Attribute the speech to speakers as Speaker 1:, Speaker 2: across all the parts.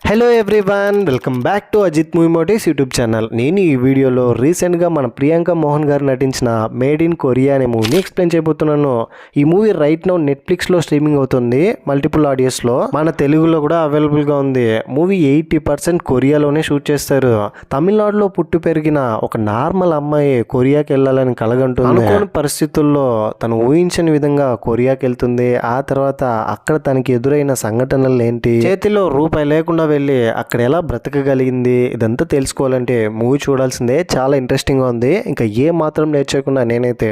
Speaker 1: Hello everyone, welcome back to Ajith movie motives YouTube channel. నేను ఈ వీడియోలో రీసెంట్గా మన ప్రియాంక మోహన్ గారు నటించిన మేడ్ ఇన్ కొరియా అనే మూవీని ఎక్స్ప్లెయిన్ చేయబోతున్నాను. ఈ మూవీ రైట్ నౌ నెట్ఫ్లిక్స్లో స్ట్రీమింగ్ అవుతుంది, మల్టిపుల్ ఆడియోస్లో. మన తెలుగులో కూడా అవైలబుల్గా ఉంది. మూవీ 80% కొరియాలోనే షూట్ చేస్తారు. తమిళనాడులో పుట్టి పెరిగిన ఒక నార్మల్ అమ్మాయి కొరియాకి వెళ్ళాలని కలగంటుంది. అనుకోని పరిస్థితుల్లో తను ఊహించని విధంగా కొరియాకి వెళ్తుంది. ఆ తర్వాత అక్కడ తనకి ఎదురైన సంఘటనలు ఏంటి, చేతిలో రూపాయి లేకుండా వెళ్ళి అక్కడ ఎలా బ్రతకగలిగింది, ఇదంతా తెలుసుకోవాలంటే మూవీ చూడాల్సిందే. చాలా ఇంట్రెస్టింగ్గా ఉంది. ఇంకా ఏ మాత్రం నేర్చుకోకుండా నేనైతే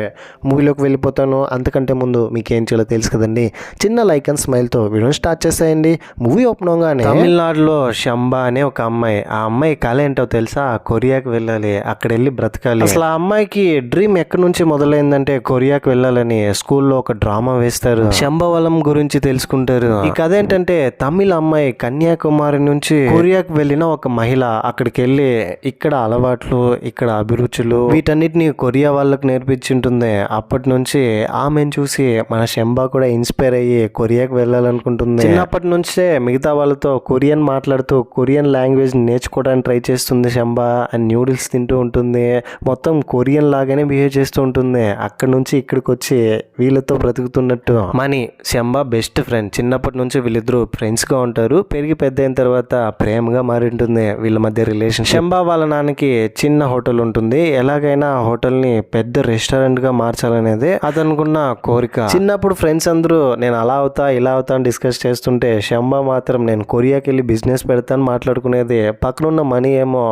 Speaker 1: మూవీలోకి వెళ్ళిపోతాను. అంతకంటే ముందు మీకు ఏం చేయాలో తెలుసు కదండి. చిన్న లైక్ అండ్ స్మైల్తో వీడియోని స్టార్ట్ చేసేయండి. మూవీ ఓపెన్ అవగానే తమిళనాడులో శంబా అనే ఒక అమ్మాయి, ఆ అమ్మాయి కళ ఏంటో తెలుసా? కొరియాకి వెళ్ళాలి, అక్కడ వెళ్ళి బ్రతకాలి. అసలు ఆ అమ్మాయికి డ్రీమ్ ఎక్కడి నుంచి మొదలైందంటే కొరియాకి వెళ్ళాలని స్కూల్లో ఒక డ్రామా వేస్తారు. శంబవలం గురించి తెలుసుకుంటారు. ఈ కథ ఏంటంటే తమిళ అమ్మాయి కన్యాకుమారి నుంచి కొరియాకి వెళ్ళిన ఒక మహిళ అక్కడికి వెళ్ళి ఇక్కడ అలవాట్లు, ఇక్కడ అభిరుచులు, వీటన్నిటిని కొరియా వాళ్ళకి నేర్పించుంటుంది. అప్పటి నుంచి ఆమెను చూసి మన శంబా కూడా ఇన్స్పైర్ అయ్యి కొరియాకి వెళ్ళాలనుకుంటుంది. చిన్నప్పటి నుంచే మిగతా వాళ్ళతో కొరియన్ మాట్లాడుతూ కొరియన్ లాంగ్వేజ్ నేర్చుకోవడానికి ట్రై చేస్తుంది శంబా. అండ్ న్యూడిల్స్ తింటూ ఉంటుంది. మొత్తం కొరియన్ లాగానే బిహేవ్ చేస్తూ ఉంటుంది. అక్కడ నుంచి ఇక్కడికి వచ్చి వీళ్ళతో బ్రతుకుతున్నట్టు. మనీ శంబా బెస్ట్ ఫ్రెండ్. చిన్నప్పటి నుంచి వీళ్ళిద్దరూ ఫ్రెండ్స్ గా ఉంటారు. పెరిగి పెద్ద అయిన తర్వాత ప్రేమగా మారి ఉంటుంది వీళ్ళ మధ్య రిలేషన్. శంబా వాళ్ళ నాన్నకి చిన్న హోటల్ ఉంటుంది. ఎలాగైనా హోటల్ ని పెద్ద రెస్టారెంట్ గా మార్చాలనేది అతనుకున్న కోరిక. చిన్నప్పుడు ఫ్రెండ్స్ అందరూ నేను అలా అవుతా ఇలా అవుతా అని డిస్కస్ చేస్తుంటే శంబా మాత్రం నేను కొరియాకి వెళ్ళి బిజినెస్ పెడతాను మాట్లాడుకునేది. పక్కనున్న మనీ ఏమో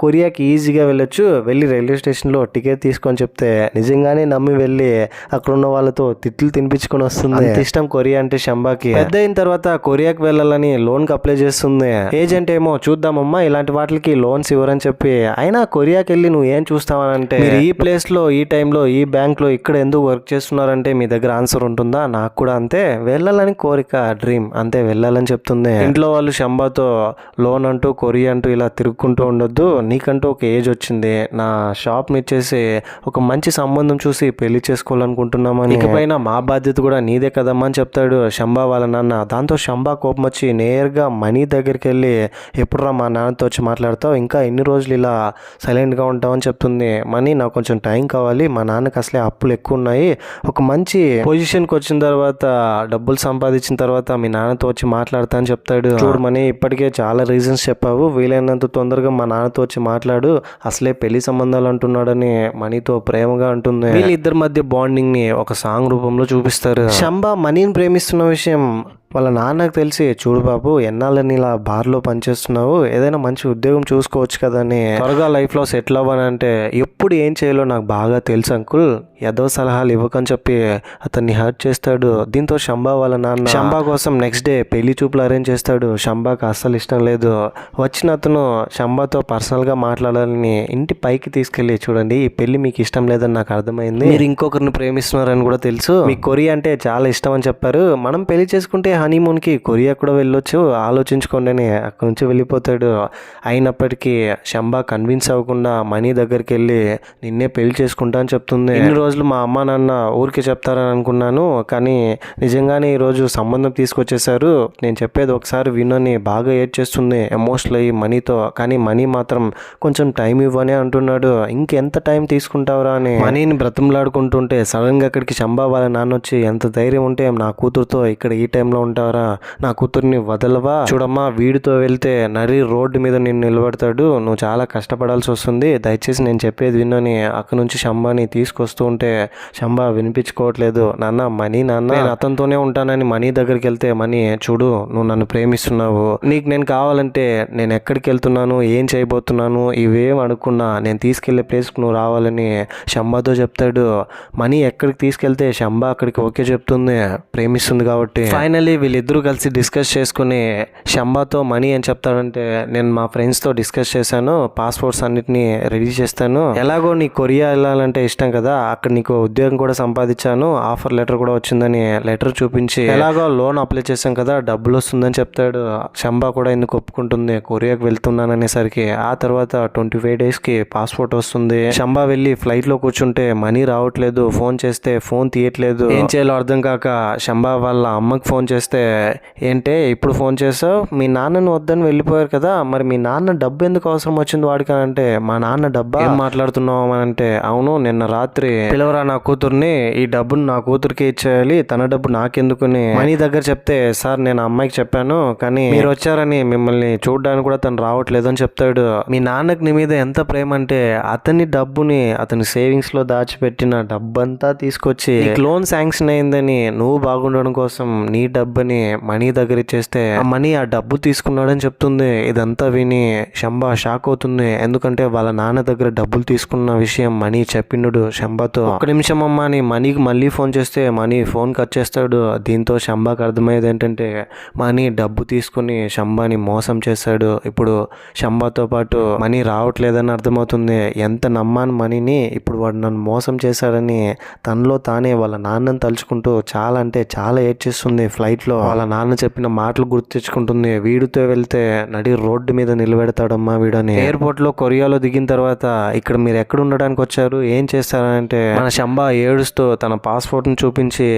Speaker 1: కొరియాకి ఈజీగా వెళ్ళొచ్చు, వెళ్ళి రైల్వే స్టేషన్ లో టికెట్ తీసుకొని చెప్తే నిజంగానే నమ్మి వెళ్ళి అక్కడ ఉన్న వాళ్ళతో తిట్లు తినిపించుకొని వస్తుంది. అంత ఇష్టం కొరియా అంటే శంబాకి. పెద్ద అయిన తర్వాత కొరియాకి వెళ్ళాలని లోన్ కి అప్లై చేస్తుంది. ఏజెంట్ ఏమో చూద్దామమ్మా ఇలాంటి వాటికి లోన్స్ ఇవ్వరని చెప్పి, అయినా కొరియాకి వెళ్ళి నువ్వు ఏం చూస్తావనంటే, మీరు ఈ ప్లేస్ లో ఈ టైంలో ఈ బ్యాంక్ లో ఇక్కడ ఎందుకు వర్క్ చేస్తున్నారంటే మీ దగ్గర ఆన్సర్ ఉంటుందా? నాకు కూడా అంతే, వెళ్ళాలని కోరిక, డ్రీమ్, అంతే వెళ్ళాలని చెప్తుంది. ఇంట్లో వాళ్ళు శంబాతో లోన్ అంటూ కొరియా అంటూ ఇలా తిరుగుకుంటూ ఉండొద్దు, నీకంటూ ఒక ఏజ్ వచ్చింది, నా షాప్ ఇచ్చేసి ఒక మంచి సంబంధం చూసి పెళ్లి చేసుకోవాలనుకుంటున్నామని, ఇకపైన మా బాధ్యత కూడా నీదే కదమ్మా అని చెప్తాడు శంబా వాళ్ళ నాన్న. దాంతో శంబా కోపం వచ్చి నేరుగా మనీ దగ్గరికి వెళ్ళి, ఎప్పుడురా మా నాన్నతో వచ్చి మాట్లాడతావు, ఇంకా ఎన్ని రోజులు ఇలా సైలెంట్గా ఉంటావు అని చెప్తుంది. మనీ నాకు కొంచెం టైం కావాలి, మా నాన్నకి అసలే అప్పులు ఎక్కువ ఉన్నాయి, ఒక మంచి పొజిషన్కి వచ్చిన తర్వాత డబ్బులు సంపాదించిన తర్వాత మీ నాన్నతో వచ్చి మాట్లాడతా అని చెప్తాడు. చూడు మనీ, ఇప్పటికే చాలా రీజన్స్ చెప్పావు, వీలైనంత తొందరగా మా నాన్నతో వచ్చి మాట్లాడు, అసలే పెళ్లి సంబంధాలు అంటున్నాడని మనీతో ప్రేమగా అంటుంది. వీళ్ళిద్దరి మధ్య బాండింగ్ ని ఒక సాంగ్ రూపంలో చూపిస్తారు. శంబా మనీని ప్రేమిస్తున్న విషయం వాళ్ళ నాన్నకు తెలిసి, చూడు బాబు ఎన్నాళ్ళని ఇలా బార్లో పనిచేస్తున్నావు, ఏదైనా మంచి ఉద్యోగం చూసుకోవచ్చు కదా అని, త్వరగా లైఫ్లో సెటిల్ అవ్వనంటే ఎప్పుడు ఏం చేయాలో నాకు బాగా తెలుసు అంకుల్, ఏదో సలహాలు ఇవ్వకని చెప్పి అతన్ని హర్ట్ చేస్తాడు. దీంతో శంబా వాళ్ళ నాన్న శంబా కోసం నెక్స్ట్ డే పెళ్లి చూపులు అరేంజ్ చేస్తాడు. శంబాకి అస్సలు ఇష్టం లేదు. వచ్చిన అతను శంబాతో పర్సనల్గా మాట్లాడాలని ఇంటి పైకి తీసుకెళ్ళి, చూడండి ఈ పెళ్లి మీకు ఇష్టం లేదని నాకు అర్థమైంది, మీరు ఇంకొకరిని ప్రేమిస్తున్నారని కూడా తెలుసు, మీకు కొరియా అంటే చాలా ఇష్టం అని చెప్పారు, మనం పెళ్లి చేసుకుంటే హనీమూన్కి కొరియా కూడా వెళ్ళొచ్చు, ఆలోచించుకోండి అని అక్కడ నుంచి వెళ్ళిపోతాడు. అయినప్పటికీ శంబా కన్విన్స్ అవ్వకుండా మనీ దగ్గరికి వెళ్ళి నిన్నే పెళ్లి చేసుకుంటా అని చెప్తుంది. ఇన్ని రోజులు మా అమ్మ నాన్న ఊరికే చెప్తారని అనుకున్నాను, కానీ నిజంగానే ఈరోజు సంబంధం తీసుకొచ్చేసారు, నేను చెప్పేది ఒకసారి వినని బాగా ఏడ్ చేస్తుంది ఎమోషనల్ అయ్యి మనీతో. కానీ మనీ మాత్రం కొంచెం టైం ఇవ్వని అంటున్నాడు. ఇంకెంత టైం తీసుకుంటావురా అని మనీని బ్రతంలాడుకుంటుంటే సడన్ గా అక్కడికి శంబా వాళ్ళ నాన్న వచ్చి, ఎంత ధైర్యం ఉంటే నా కూతురుతో ఇక్కడ ఈ టైంలో ఉంటావరా, నా కూతుర్ని వదలవా, చూడమ్మా వీడితో వెళ్తే నరి రోడ్డు మీద నిన్ను నిలబెడతాడు, నువ్వు చాలా కష్టపడాల్సి వస్తుంది, దయచేసి నేను చెప్పేది విన్నని అక్కడ నుంచి శంబాని తీసుకొస్తూ ఉంటే శంబా వినిపించుకోవట్లేదు. నాన్న మనీ, నాన్న నేను అతనితోనే ఉంటానని మనీ దగ్గరికి వెళ్తే, మనీ చూడు నువ్వు నన్ను ప్రేమిస్తున్నావు, నీకు నేను కావాలంటే నేను ఎక్కడికి వెళ్తున్నాను, ఏం చేయబోతున్నాను ఇవేం అనుకున్నా నేను తీసుకెళ్లే ప్లేస్కి నువ్వు రావాలని శంబాతో చెప్తాడు. మనీ ఎక్కడికి తీసుకెళ్తే శంబా అక్కడికి ఓకే చెప్తుంది, ప్రేమిస్తుంది కాబట్టి. ఫైనల్లీ వీళ్ళిద్దరూ కలిసి డిస్కస్ చేసుకుని శంబాతో మనీ ఏం చెప్తాడంటే, నేను మా ఫ్రెండ్స్తో డిస్కస్ చేశాను, పాస్పోర్ట్స్ అన్నిటిని రెడీ చేస్తాను, ఎలాగో నీ కొరియా వెళ్ళాలంటే ఇష్టం కదా, అక్కడ నీకు ఉద్యోగం కూడా సంపాదించాను, ఆఫర్ లెటర్ కూడా వచ్చిందని లెటర్ చూపించి, ఎలాగో లోన్ అప్లై చేశాం కదా డబ్బులు వస్తుందని చెప్తాడు. శంబా కూడా ఎందుకు ఒప్పుకుంటుంది కొరియాకి వెళ్తున్నాను అనేసరికి. ఆ తర్వాత 25 daysకి పాస్పోర్ట్ వస్తుంది. శంబా వెళ్ళి ఫ్లైట్లో కూర్చుంటే మనీ రావట్లేదు, ఫోన్ చేస్తే ఫోన్ తీయట్లేదు, ఏం చేయాలో అర్థం కాక శంబా వాళ్ళ అమ్మకి ఫోన్ చేస్తే చేస్తే, ఏంటే ఇప్పుడు ఫోన్ చేసావు, మీ నాన్నని వద్దని వెళ్ళిపోయారు కదా, మరి మీ నాన్న డబ్బు ఎందుకు అవసరం వచ్చింది వాడికి అని అంటే, మా నాన్న డబ్బా ఏం మాట్లాడుతున్నావు అని అంటే, అవును నిన్న రాత్రి పిలవరా నా కూతుర్ని, ఈ డబ్బును నా కూతురికి ఇచ్చేయాలి, తన డబ్బు నాకెందుకుని మనీ దగ్గర చెప్తే, సార్ నేను అమ్మాయికి చెప్పాను కానీ మీరు వచ్చారని మిమ్మల్ని చూడడానికి కూడా తను రావట్లేదు అని చెప్తాడు. మీ నాన్నకి నీ మీద ఎంత ప్రేమ అంటే అతని డబ్బుని అతని సేవింగ్స్ లో దాచిపెట్టిన డబ్బంతా తీసుకొచ్చి లోన్ శాంక్షన్ అయిందని నువ్వు బాగుండడం కోసం నీ డబ్బుని మనీ దగ్గర ఇచ్చేస్తే ఆ మనీ ఆ డబ్బు తీసుకున్నాడని చెప్తుంది. ఇదంతా విని శంబా షాక్ అవుతుంది. ఎందుకంటే వాళ్ళ నాన్న దగ్గర డబ్బులు తీసుకున్న విషయం మనీ చెప్పిండు శంబాతో. ఒక్క నిమిషం అమ్మా అని మనీకి మళ్ళీ ఫోన్ చేస్తే మనీ ఫోన్ కట్ చేస్తాడు. దీంతో శంబాకి అర్థమయ్యేది ఏంటంటే మనీ డబ్బు తీసుకుని శంబాని మోసం చేశాడు. ఇప్పుడు శంబాతో పాటు మనీ రావట్లేదని అర్థమవుతుంది. ఎంత నమ్మాను మనీని, ఇప్పుడు వాడు నన్ను మోసం చేశాడని తనలో తానే వాళ్ళ నాన్నని తలుచుకుంటూ చాలా అంటే చాలా ఏడ్చేస్తుంది. ఫ్లైట్లో వాళ్ళ నాన్న చెప్పిన మాటలు గుర్తు తెచ్చుకుంటుంది. వీడితో వెళ్తే నడి రోడ్డు మీద నిలబెడతాడమ్మా వీడని. ఎయిర్పోర్ట్ లో కొరియాలో దిగిన తర్వాత, ఇక్కడ మీరు ఎక్కడ ఉండడానికి వచ్చారు, ఏం చేస్తారంటే, మన శంబా ఏడుస్తూ తన పాస్పోర్ట్ ని చూపించి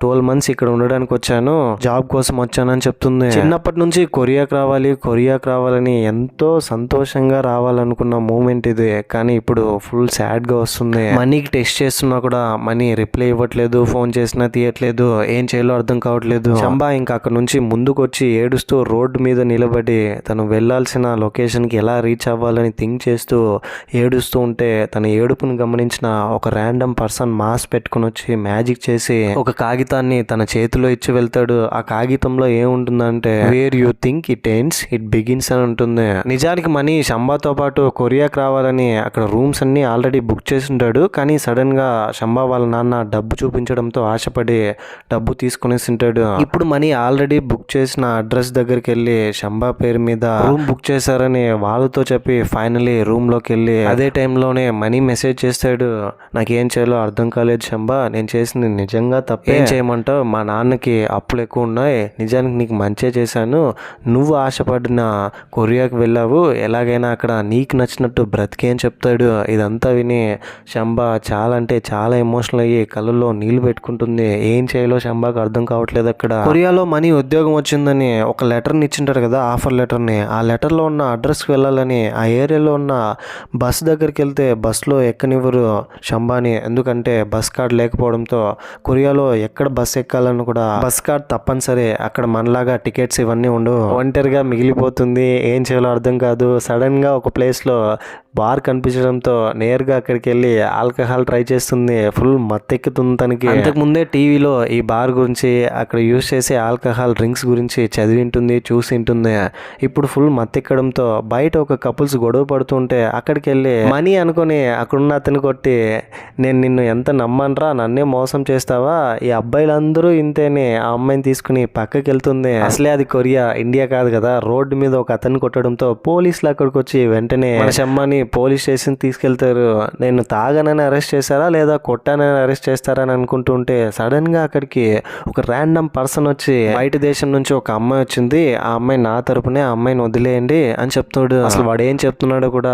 Speaker 1: 12 months ఇక్కడ ఉండడానికి వచ్చాను, జాబ్ కోసం వచ్చానని చెప్తుంది. చిన్నప్పటి నుంచి కొరియాకి రావాలని ఎంతో సంతోషంగా రావాలనుకున్న మూమెంట్ ఇది. కానీ ఇప్పుడు ఫుల్ సాడ్ గా వస్తుంది. మనీకి టెస్ట్ చేస్తున్నా కూడా మనీ రిప్లై ఇవ్వట్లేదు, ఫోన్ చేసినా తీయట్లేదు, ఏం చేయాలో అర్థం కావట్లేదు. శంబా ఇంకా అక్కడ నుంచి ముందుకు వచ్చి ఏడుస్తూ రోడ్డు మీద నిలబడి తను వెళ్లాల్సిన లొకేషన్ కి ఎలా రీచ్ అవ్వాలని థింక్ చేస్తూ ఏడుస్తూ ఉంటే, తన ఏడుపుని గమనించిన ఒక ర్యాండమ్ పర్సన్ మాస్క్ పెట్టుకుని వచ్చి మ్యాజిక్ చేసి ఒక కాగితాన్ని తన చేతిలో ఇచ్చి వెళ్తాడు. ఆ కాగితంలో ఏముంటుందంటే, where you think it ends it begins అని ఉంటుంది. నిజానికి మనీ శంబాతో పాటు కొరియాకి రావాలని అక్కడ రూమ్స్ అన్ని ఆల్రెడీ బుక్ చేసి ఉంటాడు. కానీ సడన్ గా శంబా వాళ్ళ నాన్న డబ్బు చూపించడంతో ఆశపడి డబ్బు తీసుకునేసి ఉంటాడు. ఇప్పుడు మనీ ఆల్రెడీ బుక్ చేసిన అడ్రస్ దగ్గరికి వెళ్ళి శంబా పేరు మీద రూమ్ బుక్ చేశారని వాళ్ళతో చెప్పి ఫైనలీ రూమ్ లోకి వెళ్ళి అదే టైంలోనే మనీ మెసేజ్ చేస్తాడు. నాకేం చేయాలో అర్థం కాలేదు శంబా, నేను చేసింది నిజంగా తప్పే, ఏం చేయమంటావు, మా నాన్నకి అప్పులు ఎక్కువ ఉన్నాయి, నిజానికి నీకు మంచే చేశాను, నువ్వు ఆశపడిన కొరియాకి వెళ్ళావు, ఎలాగైనా అక్కడ నీకు నచ్చినట్టు బ్రతికే అని చెప్తాడు. ఇదంతా విని శంబా చాలా అంటే చాలా ఎమోషనల్ అయ్యి కళ్ళల్లో నీళ్లు పెట్టుకుంటుంది. ఏం చేయాలో శంబాకి అర్థం కావట్లేదు. అక్కడ కొరియాలో మనీ ఉద్యోగం వచ్చిందని ఒక లెటర్ని ఇచ్చింటారు కదా, ఆఫర్ లెటర్ని, ఆ లెటర్లో ఉన్న అడ్రస్కి వెళ్ళాలని ఆ ఏరియాలో ఉన్న బస్ దగ్గరికి వెళ్తే బస్లో ఎక్కనివ్వరు శంబాని. ఎందుకంటే బస్ కార్డ్ లేకపోవడంతో కొరియాలో ఎక్కడ బస్ ఎక్కాలని కూడా బస్ కార్డ్ తప్పనిసరి. అక్కడ మనలాగా టికెట్స్ ఇవన్నీ ఉండవు. ఒంటరిగా మిగిలిపోతుంది. ఏం చేయాలో అర్థం కాదు. సడన్ గా ఒక ప్లేస్ లో బార్ కనిపించడంతో నేరుగా అక్కడికి వెళ్ళి ఆల్కహాల్ ట్రై చేస్తుంది. ఫుల్ మత్తెక్కుతుంది తనకి. అంతకుముందే టీవీలో ఈ బార్ గురించి, అక్కడ యూజ్ చేసే ఆల్కహాల్ డ్రింక్స్ గురించి చదివింటుంది, చూసి ఉంటుంది. ఇప్పుడు ఫుల్ మత్తెక్కడంతో బయట ఒక కపుల్స్ గొడవ పడుతుంటే అక్కడికి వెళ్ళి మనీ అనుకుని అక్కడున్న అతను కొట్టి, నేను నిన్ను ఎంత నమ్మనరా, నన్నే మోసం చేస్తావా, ఈ అబ్బాయిలందరూ ఇంతేనే, ఆ అమ్మాయిని తీసుకుని పక్కకి వెళ్తుంది. అసలే అది కొరియా, ఇండియా కాదు కదా. రోడ్డు మీద ఒక అతను కొట్టడంతో పోలీసులు అక్కడికి వచ్చి వెంటనే మన శమ్మని పోలీస్ స్టేషన్ తీసుకెళ్తారు. నేను తాగనని అరెస్ట్ చేశారా లేదా కొట్టానని అరెస్ట్ చేస్తారని అనుకుంటుంటే సడన్ గా అక్కడికి ఒక ర్యాండమ్ పర్సన్ వచ్చి, బయట దేశం నుంచి ఒక అమ్మాయి వచ్చింది, ఆ అమ్మాయి నా తరపునే, ఆ అమ్మాయిని వదిలేయండి అని చెప్తాడు. అసలు వాడు ఏం చెప్తున్నాడో కూడా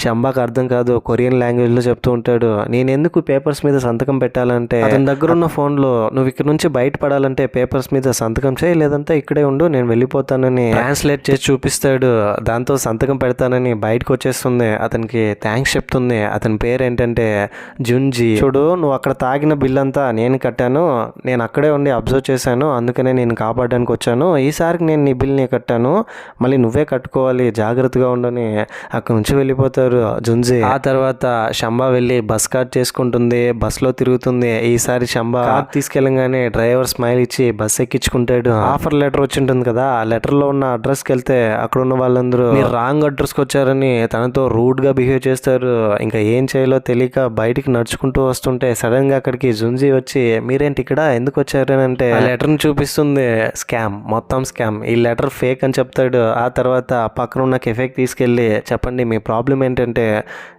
Speaker 1: శంబాకి అర్థం కాదు. కొరియన్ లాంగ్వేజ్ లో చెప్తూ ఉంటాడు. నేను ఎందుకు పేపర్స్ మీద సంతకం పెట్టాలంటే, అతని దగ్గర ఉన్న ఫోన్ లో నువ్వు ఇక్కడ నుంచి బయటపడాలంటే పేపర్స్ మీద సంతకం చేయి, లేదంటే ఇక్కడే ఉండు, నేను వెళ్ళిపోతానని ట్రాన్స్లేట్ చేసి చూపిస్తాడు. దాంతో సంతకం పెడతానని బయటకు వచ్చేస్తుంది. అతనికి థ్యాంక్స్ చెప్తుంది. అతని పేరు ఏంటంటే జున్జీ. చూడు, నువ్వు అక్కడ తాగిన బిల్ అంతా నేను కట్టాను, నేను అక్కడే ఉండి అబ్జర్వ్ చేశాను, అందుకనే నేను కాపాడడానికి వచ్చాను, ఈసారికి నేను నీ బిల్ని కట్టాను, మళ్ళీ నువ్వే కట్టుకోవాలి, జాగ్రత్తగా ఉండని అక్కడ నుంచి వెళ్ళిపోతారు జున్జీ. ఆ తర్వాత శంబా వెళ్ళి బస్ కార్డ్ చేసుకుంటుంది, బస్ లో తిరుగుతుంది. ఈసారి శంబా కార్ తీసుకెళ్ళగానే డ్రైవర్ స్మైల్ ఇచ్చి బస్ ఎక్కించుకుంటాడు. ఆఫర్ లెటర్ వచ్చి ఉంటుంది కదా, ఆ లెటర్ లో ఉన్న అడ్రస్ కి వెళ్తే అక్కడ ఉన్న వాళ్ళందరూ మీరు రాంగ్ అడ్రస్ కి వచ్చారని తనతో రూడ్ గా బిహేవ్ చేస్తారు. ఇంకా ఏం చేయాలో తెలియక బయటికి నడుచుకుంటూ వస్తుంటే సడన్ గా అక్కడికి జున్జీ వచ్చి, మీరేంటి ఇక్కడ, ఎందుకు వచ్చారు అని అంటే ఆ లెటర్ ని చూపిస్తుంది. స్కామ్, మొత్తం స్కామ్, ఈ లెటర్ ఫేక్ అని చెప్తాడు. ఆ తర్వాత పక్కన ఉన్న కెఫేకి తీసుకెళ్లి, చెప్పండి మీ ప్రాబ్లం ఏంటంటే,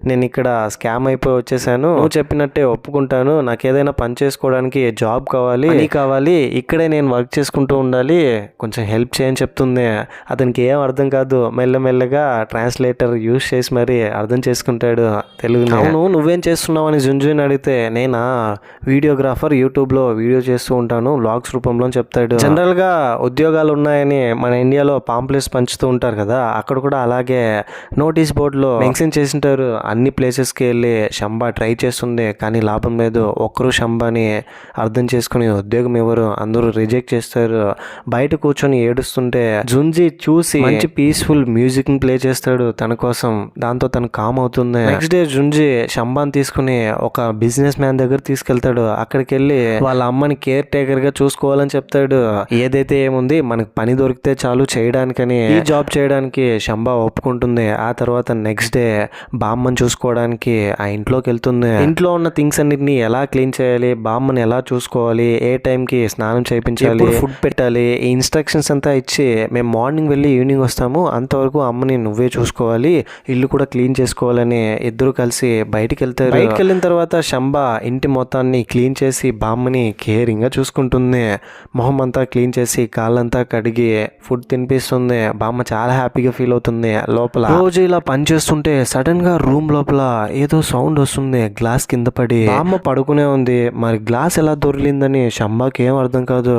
Speaker 1: నేను ఇక్కడ స్కామ్ అయిపోయి వచ్చేసాను, నువ్వు చెప్పినట్టే ఒప్పుకుంటాను, నాకు ఏదైనా పని చేసుకోవడానికి జాబ్ కావాలి, మనీ కావాలి, ఇక్కడే నేను వర్క్ చేసుకుంటూ ఉండాలి, కొంచెం హెల్ప్ చేయని చెప్తుంది. అతనికి ఏం అర్థం కాదు. మెల్లమెల్లగా ట్రాన్స్లేటర్ యూజ్ చేసి మరి అర్థం చేసుకుంటాడు తెలుగు. అవును, నువ్వేం చేస్తున్నావు అని జున్జుని అడిగితే, నేనా వీడియోగ్రాఫర్, యూట్యూబ్లో వీడియో చేస్తూ ఉంటాను వ్లాగ్స్ రూపంలో అని చెప్తాడు. చెప్తాడు. జనరల్ గా ఉద్యోగాలు ఉన్నాయని మన ఇండియాలో పాంప్లెట్స్ పంచుతూ ఉంటారు కదా, అక్కడ కూడా అలాగే నోటీస్ బోర్డులో మెన్షన్ చేసింటారు. అన్ని ప్లేసెస్కి వెళ్ళి శంబా ట్రై చేస్తుంది కానీ లాభం లేదు. ఒక్కరు శంబాని అర్థం చేసుకుని ఉద్యోగం ఎవరు, అందరూ రిజెక్ట్ చేస్తారు. బయట కూర్చొని ఏడుస్తుంటే జుంజీ చూసి మంచి పీస్ఫుల్ మ్యూజిక్ ని ప్లే చేస్తాడు తన కోసం. దాంతో తను కామ్ అవుతుంది. నెక్స్ట్ డే జుంజీ శంబాని తీసుకుని ఒక బిజినెస్ మ్యాన్ దగ్గర తీసుకెళ్తాడు. అక్కడికి వెళ్ళి వాళ్ళ అమ్మని కేర్ టేకర్ గా చూసుకోవాలని చెప్తాడు. ఏదైతే ఏముంది, మనకి పని దొరికితే చాలు చేయడానికని, ఈ జాబ్ చేయడానికి శంబా ఒప్పుకుంటుంది. ఆ తర్వాత నెక్స్ట్ డే బామ్మని చూసుకోవడానికి ఆ ఇంట్లోకి వెళ్తుంది. ఇంట్లో ఉన్న థింగ్స్ అన్నిటిని ఎలా క్లీన్ చేయాలి, బామ్మని ఎలా చూసుకోవాలి, ఏ టైంకి స్నానం చేయించాలి, ఫుడ్ పెట్టాలి, ఈ ఇన్స్ట్రక్షన్స్ అంతా ఇచ్చి మేము మార్నింగ్ వెళ్ళి ఈవినింగ్ వస్తాము, అంతవరకు అమ్మని నువ్వే చూసుకోవాలి, ఇల్లు కూడా క్లీన్ చేసుకోవాలని ఇద్దరు కలిసి బయటికి వెళ్తారు. బయటికి వెళ్ళిన తర్వాత శంబా ఇంటి మొత్తాన్ని క్లీన్ చేసి బామ్మని కేరింగ్ గా చూసుకుంటుంది. మొహం అంతా క్లీన్ చేసి కాళ్ళంతా కడిగి ఫుడ్ తినిపిస్తుంది. బామ్మ చాలా హ్యాపీగా ఫీల్ అవుతుంది. లోపల రోజు ఇలా పని చేస్తుంటే సడన్ గా రూమ్ లోపల ఏదో సౌండ్ వస్తుంది. గ్లాస్ కింద పడి బామ్మ పడుకునే ఉంది. మరి గ్లాస్ ఎలా దొరికిందని శంబాకి ఏం అర్థం కాదు.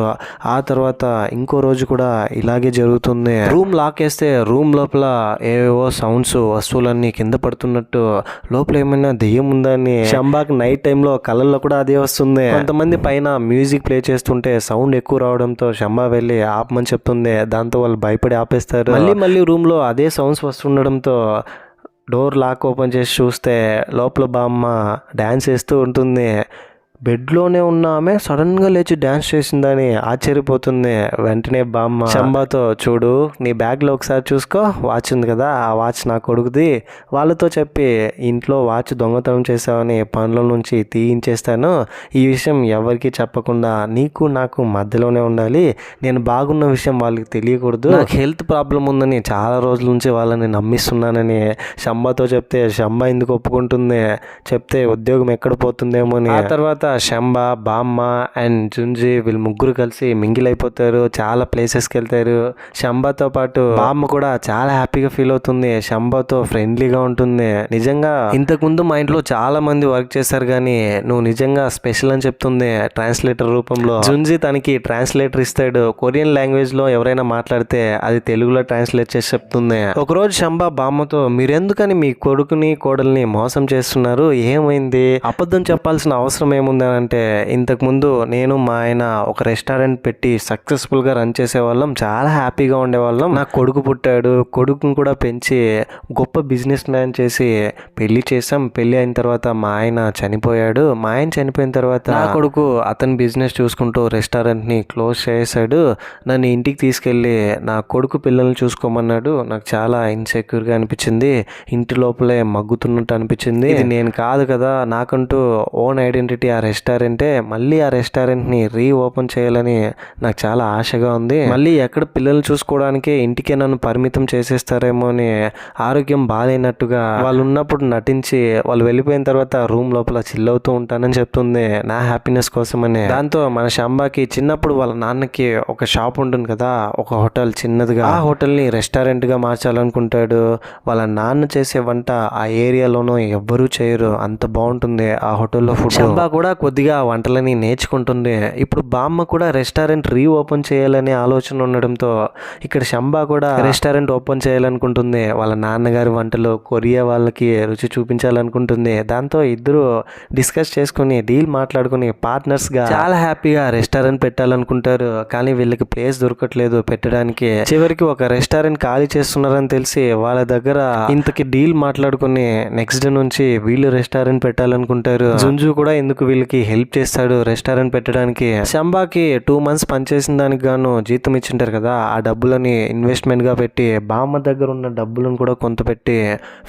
Speaker 1: ఆ తర్వాత ఇంకో రోజు కూడా ఇలాగే జరుగుతుంది. రూమ్ లాక్ వేస్తే రూమ్ లోపల ఏవేవో సౌండ్స్, వస్తువులన్నీ కింద పడుతున్నట్టు, లోపల ఏమైనా దెయ్యం ఉందని శంబాకి నైట్ టైంలో కళ్ళల్లో కూడా అదే వస్తుంది. కొంతమంది పైన మ్యూజిక్ ప్లే చేస్తుంటే సౌండ్ ఎక్కువ రావడంతో శంబా వెళ్ళి ఆపమని చెప్తుంది. దాంతో వాళ్ళు భయపడి ఆపేస్తారు. మళ్ళీ రూమ్ లో అదే సౌండ్స్ వస్తుండడంతో డోర్ లాక్ ఓపెన్ చేసి చూస్తే లోపల బామ్మ డ్యాన్స్ చేస్తూ ఉంటుంది. బెడ్లోనే ఉన్న ఆమె సడన్గా లేచి డ్యాన్స్ చేసిందని ఆశ్చర్యపోతుంది. వెంటనే బామ్మ శంబాతో, చూడు నీ బ్యాగ్లో ఒకసారి చూసుకో, వాచ్ ఉంది కదా, ఆ వాచ్ నా కొడుకుది, వాళ్ళతో చెప్పి ఇంట్లో వాచ్ దొంగతనం చేసావని పనుల నుంచి తీయించేస్తాను. ఈ విషయం ఎవరికి చెప్పకుండా నీకు నాకు మధ్యలోనే ఉండాలి. నేను బాగున్న విషయం వాళ్ళకి తెలియకూడదు. నాకు హెల్త్ ప్రాబ్లం ఉందని చాలా రోజుల నుంచి వాళ్ళని నమ్మిస్తున్నానని శంబాతో చెప్తే శంబా ఎందుకు ఒప్పుకుంటుంది. చెప్తే ఉద్యోగం ఎక్కడ పోతుందేమో అని. ఆ తర్వాత శంబా, బామ్మ అండ్ జుంజీ వీళ్ళు ముగ్గురు కలిసి మింగిల్ అయిపోతారు. చాలా ప్లేసెస్కి వెళ్తారు. శంబాతో పాటు బామ్మ కూడా చాలా హ్యాపీగా ఫీల్ అవుతుంది. శంబాతో ఫ్రెండ్లీగా ఉంటుంది. నిజంగా ఇంతకుముందు మా ఇంట్లో చాలా మంది వర్క్ చేశారు కానీ నువ్వు నిజంగా స్పెషల్ అని చెప్తుంది ట్రాన్స్లేటర్ రూపంలో. జుంజీ తనకి ట్రాన్స్లేటర్ ఇస్తాడు. కొరియన్ లాంగ్వేజ్ లో ఎవరైనా మాట్లాడితే అది తెలుగులో ట్రాన్స్లేట్ చేసి చెప్తుంది. ఒకరోజు శంబా బామ్మతో, మీరెందుకని మీ కొడుకుని కోడల్ని మోసం చేస్తున్నారు, ఏమైంది, అబద్ధం చెప్పాల్సిన అవసరం ఏముంది అంటే, ఇంతకు ముందు నేను మా ఆయన ఒక రెస్టారెంట్ పెట్టి సక్సెస్ఫుల్ గా రన్ చేసేవాళ్ళం, చాలా హ్యాపీగా ఉండేవాళ్ళం. నాకు కొడుకు పుట్టాడు, కొడుకుని కూడా పెంచి గొప్ప బిజినెస్ మ్యాన్ చేసి పెళ్లి చేసాం. పెళ్లి అయిన తర్వాత మా ఆయన చనిపోయాడు. మా ఆయన చనిపోయిన తర్వాత నా కొడుకు అతని బిజినెస్ చూసుకుంటూ రెస్టారెంట్ ని క్లోజ్ చేశాడు. నన్ను ఇంటికి తీసుకెళ్లి నా కొడుకు పిల్లల్ని చూసుకోమన్నాడు. నాకు చాలా ఇన్సెక్యూర్ గా అనిపించింది. ఇంటి లోపలే మగ్గుతున్నట్టు అనిపించింది. ఇది నేను కాదు కదా, నాకంటూ ఓన్ ఐడెంటిటీ ఆ రెస్టారెంటే. మళ్ళీ ఆ రెస్టారెంట్ ని ఓపెన్ చేయాలని నాకు చాలా ఆశగా ఉంది. మళ్ళీ ఎక్కడ పిల్లలు చూసుకోవడానికే ఇంటికే నన్ను పరిమితం చేసేస్తారేమో అని ఆరోగ్యం బాగాలేనట్టుగా వాళ్ళు ఉన్నప్పుడు నటించి వాళ్ళు వెళ్ళిపోయిన తర్వాత రూమ్ లోపల చిల్ అవుతూ ఉంటానని చెప్తుంది, నా హ్యాపీనెస్ కోసమని. దాంతో మన శంబాకి చిన్నప్పుడు వాళ్ళ నాన్నకి ఒక షాప్ ఉంటుంది కదా, ఒక హోటల్ చిన్నదిగా, ఆ హోటల్ ని రెస్టారెంట్ గా మార్చాలనుకుంటాడు. వాళ్ళ నాన్న చేసే వంట ఆ ఏరియాలోనూ ఎవ్వరూ చేయరు, అంత బాగుంటుంది ఆ హోటల్లో ఫుడ్. శంబా కూడా కొద్దిగా వంటలని నేర్చుకుంటుంది. ఇప్పుడు బామ్మ కూడా రెస్టారెంట్ ఓపెన్ చేయాలనే ఆలోచన ఉండడంతో ఇక్కడ శంబా కూడా రెస్టారెంట్ ఓపెన్ చేయాలనుకుంటుంది. వాళ్ళ నాన్నగారి వంటలు కొరియా వాళ్ళకి రుచి చూపించాలనుకుంటుంది. దాంతో ఇద్దరు డిస్కస్ చేసుకుని డీల్ మాట్లాడుకుని పార్ట్నర్స్ గా చాలా హ్యాపీగా రెస్టారెంట్ పెట్టాలనుకుంటారు. కానీ వీళ్ళకి ప్లేస్ దొరకట్లేదు పెట్టడానికి. చివరికి ఒక రెస్టారెంట్ ఖాళీ చేస్తున్నారని తెలిసి వాళ్ళ దగ్గర ఇంతకి డీల్ మాట్లాడుకుని నెక్స్ట్ డే నుంచి వీళ్ళు రెస్టారెంట్ పెట్టాలనుకుంటారు. జుంజు కూడా ఎందుకు వీళ్ళకి హెల్ప్ చేస్తాడు రెస్టారెంట్ పెట్టడానికి. శంబాకి 2 months పనిచేసిన దానికి గాను జీతం ఇచ్చింటారు కదా, ఆ డబ్బులని ఇన్వెస్ట్మెంట్ గా పెట్టి బామ్మ దగ్గర ఉన్న డబ్బులను కూడా కొంత పెట్టి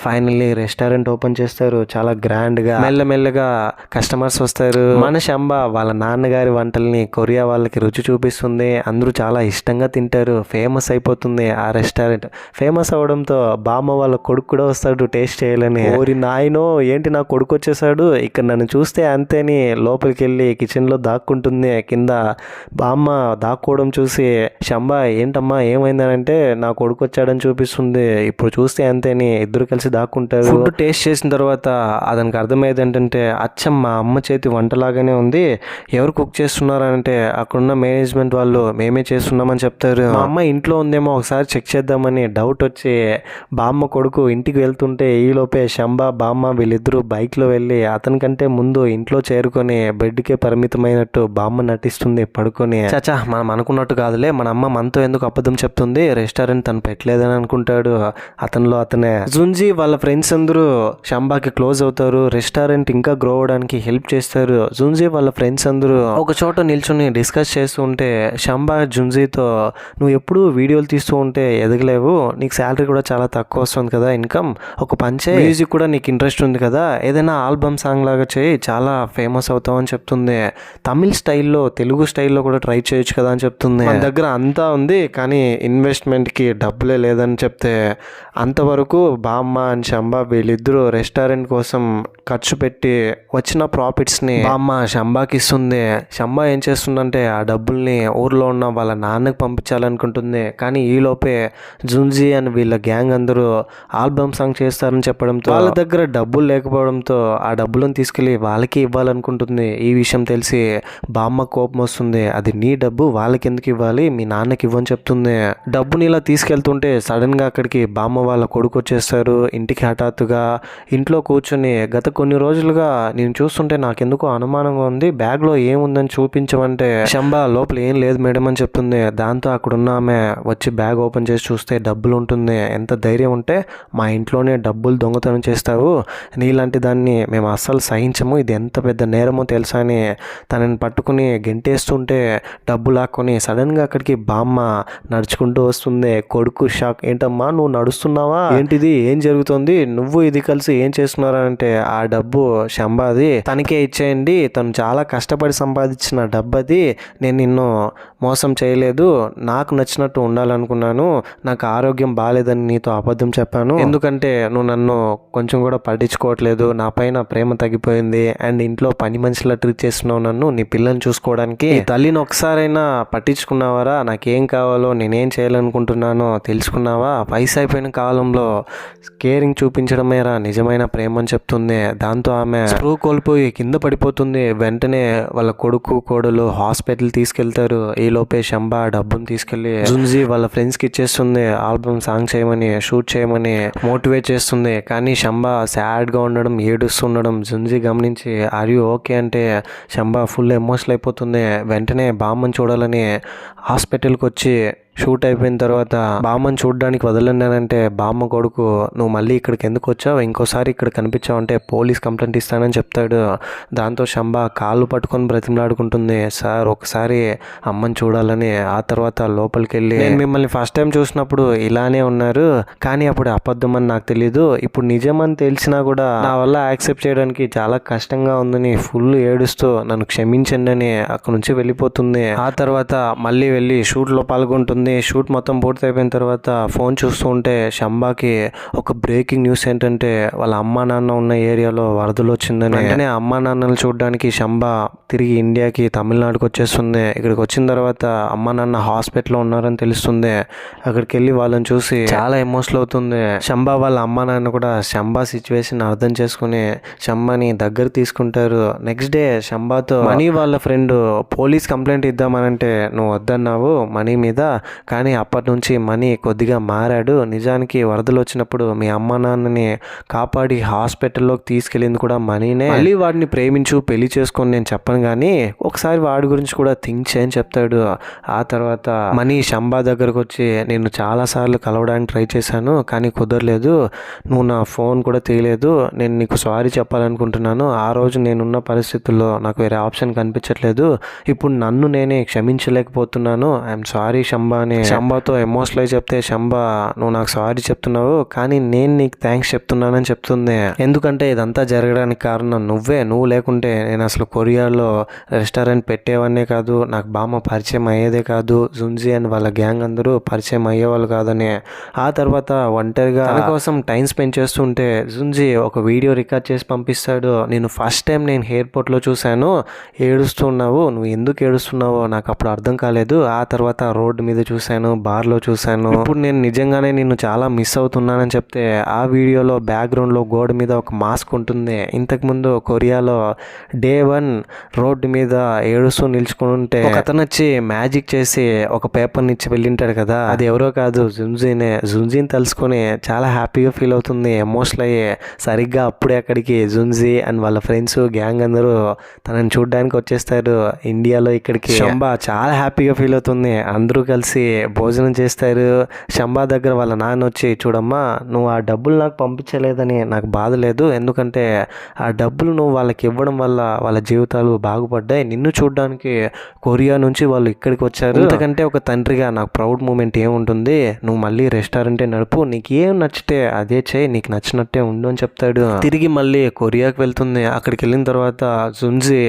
Speaker 1: ఫైనల్లీ రెస్టారెంట్ ఓపెన్ చేస్తారు. చాలా గ్రాండ్ గా మెల్లమెల్లగా కస్టమర్స్ వస్తారు. మన శంబా వాళ్ళ నాన్నగారి వంటల్ని కొరియా వాళ్ళకి రుచి చూపిస్తుంది. అందరూ చాలా ఇష్టంగా తింటారు. ఫేమస్ అయిపోతుంది ఆ రెస్టారెంట్. ఫేమస్ అవడంతో బామ్మ వాళ్ళ కొడుకు కూడా వస్తాడు టేస్ట్ చేయాలని. ఓరి నాయనో ఏంటి నా కొడుకు వచ్చేసాడు, ఇక్కడ నన్ను చూస్తే అంతేని లోపలికి వెళ్ళి కిచెన్లో దాక్కుంటుంది. కింద బామ్మ దాక్కోవడం చూసి శంబా ఏంటమ్మా ఏమైందనంటే నా కొడుకు వచ్చాడని చూపిస్తుంది. ఇప్పుడు చూస్తే అంతేని ఇద్దరు కలిసి దాక్కుంటారు. ఫుడ్ టేస్ట్ చేసిన తర్వాత అతనికి అర్థమయ్యేది ఏంటంటే అచ్చం మా అమ్మ చేతి వంటలాగానే ఉంది, ఎవరు కుక్ చేస్తున్నారంటే అక్కడున్న మేనేజ్మెంట్ వాళ్ళు మేమే చేస్తున్నామని చెప్తారు. మా అమ్మ ఇంట్లో ఉందేమో ఒకసారి చెక్ చేద్దామని డౌట్ వచ్చి బామ్మ కొడుకు ఇంటికి వెళ్తుంటే ఈలోపే శంబా బామ్మ వీళ్ళిద్దరూ బైక్లో వెళ్ళి అతనికంటే ముందు ఇంట్లో చేరుకొని బెడ్కే పరిమితమైనట్టు బామ్మ నటిస్తుంది పడుకొని. చాచా మనం అనుకున్నట్టు కాదులే, మన అమ్మ మనతో ఎందుకు అబద్ధం చెప్తుంది, రెస్టారెంట్ తను పెట్టలేదని అనుకుంటాడు. అతనిలో అతనే జుంజీ వాళ్ళ ఫ్రెండ్స్ అందరూ శంబాకి క్లోజ్ అవుతారు. రెస్టారెంట్ ఇంకా గ్రో అవడానికి హెల్ప్ చేస్తారు. జుంజీ వాళ్ళ ఫ్రెండ్స్ అందరూ ఒక చోట నిల్చొని డిస్కస్ చేస్తూ ఉంటే శంబా జుంజీతో నువ్వు ఎప్పుడు వీడియోలు తీస్తూ ఉంటే ఎదగలేవు, నీకు శాలరీ కూడా చాలా తక్కువ వస్తుంది కదా ఇన్కమ్, ఒక పంచే మ్యూజిక్ కూడా నీకు ఇంట్రెస్ట్ ఉంది కదా, ఏదైనా ఆల్బమ్ సాంగ్ లాగా చేయి చాలా ఫేమస్ అవుతావు అని చెప్తుంది. తమిళ్ స్టైల్లో తెలుగు స్టైల్లో కూడా ట్రై చేయొచ్చు కదా అని చెప్తుంది. మన దగ్గర అంతా ఉంది కానీ ఇన్వెస్ట్మెంట్కి డబ్బులే లేదని చెప్తే అంతవరకు బామ్మ అండ్ శంబా వీళ్ళిద్దరూ రెస్టారెంట్ కోసం ఖర్చు పెట్టి వచ్చిన ప్రాఫిట్స్ని బామ్మ శంబాకి ఇస్తుంది. శంబా ఏం చేస్తుందంటే ఆ డబ్బుల్ని ఊర్లో ఉన్న వాళ్ళ నాన్నకి పంపించాలనుకుంటుంది. కానీ ఈలోపే జుంజీ అని వీళ్ళ గ్యాంగ్ అందరూ ఆల్బమ్ సాంగ్ చేస్తారని చెప్పడంతో వాళ్ళ దగ్గర డబ్బులు లేకపోవడంతో ఆ డబ్బులను తీసుకెళ్ళి వాళ్ళకి ఇవ్వాలనుకుంటుంది. ఈ విషయం తెలిసి బామ్మ కోపం వస్తుంది. అది నీ డబ్బు వాళ్ళకి ఎందుకు ఇవ్వాలి, మీ నాన్నకి ఇవ్వని చెప్తుంది. డబ్బుని ఇలా తీసుకెళ్తుంటే సడన్గా అక్కడికి బామ్మ వాళ్ళ కొడుకు వచ్చేస్తారు. ఇంటికి హఠాత్తుగా ఇంట్లో కూర్చొని గత కొన్ని రోజులుగా నేను చూస్తుంటే నాకెందుకో అనుమానంగా ఉంది, బ్యాగ్లో ఏముందని చూపించమంటే శంబా లోపల ఏం లేదు మేడం అని చెప్తుంది. దాంతో అక్కడున్న ఆమె వచ్చి బ్యాగ్ ఓపెన్ చేసి చూస్తే డబ్బులు ఉంటుంది. ఎంత ధైర్యం ఉంటే మా ఇంట్లోనే డబ్బులు దొంగతనం చేస్తావు, నీలాంటి దాన్ని మేము అస్సలు సహించము, ఇది ఎంత పెద్ద నేరమో తెలుసా అని తనని పట్టుకుని గెంటేస్తుంటే డబ్బు లాక్కొని సడన్గా అక్కడికి బామ్మ నడుచుకుంటూ వస్తుంది. కొడుకు షాక్, ఏంటమ్మా నువ్వు నడుస్తున్నావా, ఏంటిది ఏం జరుగుతుంది, నువ్వు ఇది కలిసి ఏం చేస్తున్నారా అంటే ఆ డబ్బు శంబాది, తనకే ఇచ్చేయండి, తను చాలా కష్టపడి సంపాదించిన డబ్బు అది, నేను నిన్ను మోసం చేయలేదు, నాకు నచ్చినట్టు ఉండాలనుకున్నాను, నాకు ఆరోగ్యం బాగాలేదని నీతో అబద్ధం చెప్పాను, ఎందుకంటే నువ్వు నన్ను కొంచెం కూడా పట్టించుకోవట్లేదు, నా పైన ప్రేమ తగ్గిపోయింది అండ్ ఇంట్లో పని మనిషిలా ట్రీట్ చేస్తున్నావు నన్ను, నీ పిల్లని చూసుకోవడానికి, నీ తల్లిని ఒకసారైనా పట్టించుకున్నావారా, నాకేం కావాలో నేనేం చేయాలనుకుంటున్నానో తెలుసుకున్నావా, వయసు అయిపోయిన కాలంలో కేరింగ్ చూపించడమేరా నిజమైన ప్రేమ అని చెప్తుంది. దాంతో ఆమె స్ప్రూ కోల్పోయి కింద పడిపోతుంది. వెంటనే వాళ్ళ కొడుకు కోడలు హాస్పిటల్ తీసుకెళ్తారు. ఈ లోపే శంబా డబ్బును తీసుకెళ్లి జుంజీ వాళ్ళ ఫ్రెండ్స్కి ఇచ్చేస్తుంది. ఆల్బమ్ సాంగ్ చేయమని, షూట్ చేయమని మోటివేట్ చేస్తుంది. కానీ శంబా సాడ్గా ఉండడం, ఏడుస్తుండడం జుంజీ గమనించి ఆర్ యూ ఓకే అంటే శంబా ఫుల్ ఎమోషనల్ అయిపోతుంది. వెంటనే బామ్మని చూడాలని హాస్పిటల్కి వచ్చి షూట్ అయిపోయిన తర్వాత బామ్మని చూడడానికి వదలండానంటే బామ్మ కొడుకు నువ్వు మళ్ళీ ఇక్కడికి ఎందుకు వచ్చావు, ఇంకోసారి ఇక్కడ కనిపించావు అంటే పోలీస్ కంప్లైంట్ ఇస్తానని చెప్తాడు. దాంతో శంబా కాళ్ళు పట్టుకొని బ్రతిమలాడుకుంటుంది, సార్ ఒకసారి అమ్మని చూడాలని. ఆ తర్వాత లోపలికి వెళ్ళి నేను మిమ్మల్ని ఫస్ట్ టైం చూసినప్పుడు ఇలానే ఉన్నారు, కానీ అప్పుడు అబద్ధం అని నాకు తెలీదు, ఇప్పుడు నిజమని తెలిసినా కూడా నా వల్ల యాక్సెప్ట్ చేయడానికి చాలా కష్టంగా ఉందని ఫుల్ ఏడుస్తూ నన్ను క్షమించండి అని అక్కడ నుంచి వెళ్ళిపోతుంది. ఆ తర్వాత మళ్ళీ వెళ్ళి షూట్లో పాల్గొంటుంది. షూట్ మొత్తం పూర్తి అయిపోయిన తర్వాత ఫోన్ చూస్తూ ఉంటే శంబాకి ఒక బ్రేకింగ్ న్యూస్ ఏంటంటే వాళ్ళ అమ్మా నాన్న ఉన్న ఏరియాలో వరదలు వచ్చిందని. వెంటనే అమ్మా నాన్నలు చూడడానికి శంబా తిరిగి ఇండియాకి తమిళనాడుకి వచ్చేస్తుంది. ఇక్కడికి వచ్చిన తర్వాత అమ్మా నాన్న హాస్పిటల్లో ఉన్నారని తెలుస్తుంది. అక్కడికి వెళ్ళి వాళ్ళని చూసి చాలా ఎమోషనల్ అవుతుంది. శంబా వాళ్ళ అమ్మా నాన్న కూడా శంబా సిచ్యువేషన్ అర్థం చేసుకుని శంబాని దగ్గర తీసుకుంటారు. నెక్స్ట్ డే శంబాతో మనీ వాళ్ళ ఫ్రెండ్ పోలీస్ కంప్లైంట్ ఇద్దామనంటే నువ్వు వద్దన్నావు మనీ మీద, కానీ అప్పటి నుంచి మనీ కొద్దిగా మారాడు, నిజానికి వరదలు వచ్చినప్పుడు మీ అమ్మ నాన్నని కాపాడి హాస్పిటల్లోకి తీసుకెళ్ళింది కూడా మనీనే, మళ్ళీ వాడిని ప్రేమించు పెళ్లి చేసుకొని నేను చెప్పను కానీ ఒకసారి వాడి గురించి కూడా థింక్ చేయని చెప్తాడు. ఆ తర్వాత మనీ శంబా దగ్గరకు వచ్చి నేను చాలాసార్లు కలవడానికి ట్రై చేశాను కానీ కుదరలేదు, నువ్వు నా ఫోన్ కూడా తీయలేదు, నేను నీకు సారీ చెప్పాలనుకుంటున్నాను, ఆ రోజు నేనున్న పరిస్థితుల్లో నాకు వేరే ఆప్షన్ కనిపించట్లేదు, ఇప్పుడు నన్ను నేనే క్షమించలేకపోతున్నాను, ఐఎమ్ సారీ శంబా అని శంబాతో ఎమోషనల్ అయి చెప్తే, శంబా నువ్వు నాకు సారీ చెప్తున్నావు కానీ నేను నీకు థ్యాంక్స్ చెప్తున్నానని చెప్తుంది. ఎందుకంటే ఇదంతా జరగడానికి కారణం నువ్వు లేకుంటే నేను అసలు కొరియాలో రెస్టారెంట్ పెట్టేవన్నే కాదు, నాకు బామ్మ పరిచయం అయ్యేదే కాదు, జున్జీ అని వాళ్ళ గ్యాంగ్ అందరూ పరిచయం అయ్యేవాళ్ళు కాదని. ఆ తర్వాత ఒంటరిగా తన కోసం టైం స్పెండ్ చేస్తుంటే జున్జీ ఒక వీడియో రికార్డ్ చేసి పంపిస్తాడు. నేను ఫస్ట్ టైం నేను ఎయిర్పోర్ట్లో చూశాను, ఏడుస్తున్నావు, నువ్వు ఎందుకు ఏడుస్తున్నావో నాకు అప్పుడు అర్థం కాలేదు. ఆ తర్వాత రోడ్డు మీద చూశాను, బార్లో చూశాను, ఇప్పుడు నేను నిజంగానే నిన్ను చాలా మిస్ అవుతున్నానని చెప్తే, ఆ వీడియోలో బ్యాక్గ్రౌండ్లో గోడ మీద ఒక మాస్క్ ఉంటుంది. ఇంతకుముందు కొరియాలో డే 1 రోడ్డు మీద ఏడుస్తూ నిల్చుకుని ఉంటే ఒక అతను వచ్చి మ్యాజిక్ చేసి ఒక పేపర్ని ఇచ్చి వెళ్ళింటాడు కదా, అది ఎవరో కాదు జున్జీనే. జున్జీని తెలుసుకొని చాలా హ్యాపీగా ఫీల్ అవుతుంది, ఎమోషనల్ అయ్యి. సరిగ్గా అప్పుడే అక్కడికి జున్జీ అండ్ వాళ్ళ ఫ్రెండ్స్ గ్యాంగ్ అందరూ తనని చూడడానికి వచ్చేస్తారు ఇండియాలో ఇక్కడికి. శంబా చాలా హ్యాపీగా ఫీల్ అవుతుంది. అందరూ కలిసి భోజనం చేస్తారు. శంబా దగ్గర వాళ్ళ నాన్న వచ్చి, చూడమ్మా నువ్వు ఆ డబ్బులు నాకు పంపించలేదని నాకు బాధ లేదు, ఎందుకంటే ఆ డబ్బులు నువ్వు వాళ్ళకి ఇవ్వడం వల్ల వాళ్ళ జీవితాలు బాగుపడ్డాయి, నిన్ను చూడడానికి కొరియా నుంచి వాళ్ళు ఇక్కడికి వచ్చారు. ఎందుకంటే ఒక తండ్రిగా నాకు ప్రౌడ్ మూమెంట్ ఏముంటుంది, నువ్వు మళ్ళీ రెస్టారెంటే నడుపు, నీకు ఏం నచ్చితే అదే చేయి, నీకు నచ్చినట్టే ఉండు అని చెప్తాడు. తిరిగి మళ్ళీ కొరియాకి వెళ్తుంది. అక్కడికి వెళ్ళిన తర్వాత జున్జీ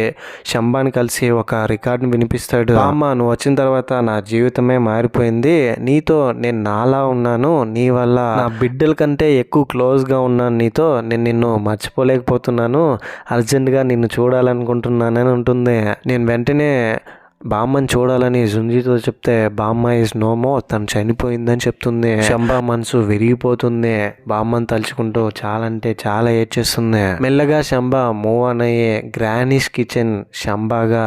Speaker 1: శంబాని కలిసి ఒక రికార్డుని వినిపిస్తాడు. అమ్మ నువ్వు వచ్చిన తర్వాత నా జీవితమే మారిపోయింది, నీతో నేను నాలా ఉన్నాను, నీ వల్ల నా బిడ్డల కంటే ఎక్కువ క్లోజ్గా ఉన్నాను నీతో, నేను నిన్ను మర్చిపోలేకపోతున్నాను, అర్జెంటుగా నిన్ను చూడాలనుకుంటున్నానని ఉంటుంది. నేను వెంటనే బామ్మని చూడాలని జున్జీతో చెప్తే, బామ్మ ఈజ్ నో మోర్, తను చనిపోయిందని చెప్తుంది. శంబా మనసు విరిగిపోతుంది, బామ్మని తలుచుకుంటూ చాలా అంటే చాలా ఏడ్చేస్తుంది. మెల్లగా శంబా మూవ్ ఆన్ అయ్యే గ్రానీస్ కిచెన్ శంబాగా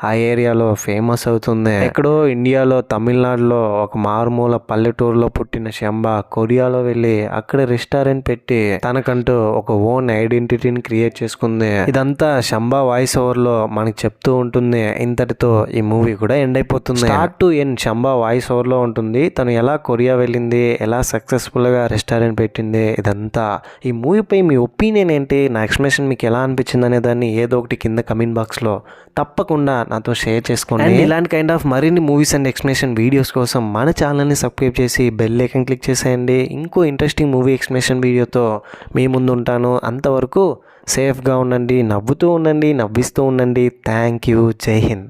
Speaker 1: ఆ ఏరియాలో ఫేమస్ అవుతుంది. ఎక్కడో ఇండియాలో తమిళనాడులో ఒక మారుమూల పల్లెటూరులో పుట్టిన శంబా కొరియాలో వెళ్ళి అక్కడ రెస్టారెంట్ పెట్టి తనకంటూ ఒక ఓన్ ఐడెంటిటీని క్రియేట్ చేసుకుంది. ఇదంతా శంబా వాయిస్ ఓవర్ లో మనకి చెప్తూ ఉంటుంది. ఇంతటితో ఈ మూవీ కూడా ఎండ్ అయిపోతుంది. స్టార్ట్ టు ఎండ్ శంబా వాయిస్ ఓవర్లో ఉంటుంది. తను ఎలా కొరియా వెళ్ళింది, ఎలా సక్సెస్ఫుల్గా రెస్టారెంట్ పెట్టింది, ఇదంతా. ఈ మూవీపై మీ ఒపీనియన్ ఏంటి, నా ఎక్స్ప్లెనేషన్ మీకు ఎలా అనిపించింది అనే దాన్ని ఏదో ఒకటి కింద కమెంట్ బాక్స్లో తప్పకుండా నాతో షేర్ చేసుకోండి. అండ్ ఇలాంటి కైండ్ ఆఫ్ మరిన్ని మూవీస్ అండ్ ఎక్స్ప్లెనేషన్ వీడియోస్ కోసం మన ఛానల్ని సబ్స్క్రైబ్ చేసి బెల్ ఐకాన్ క్లిక్ చేసేయండి. ఇంకో ఇంట్రెస్టింగ్ మూవీ ఎక్స్ప్లెనేషన్ వీడియోతో మీ ముందు ఉంటాను. అంతవరకు సేఫ్గా ఉండండి, నవ్వుతూ ఉండండి, నవ్విస్తూ ఉండండి. Thank you. జై హింద్.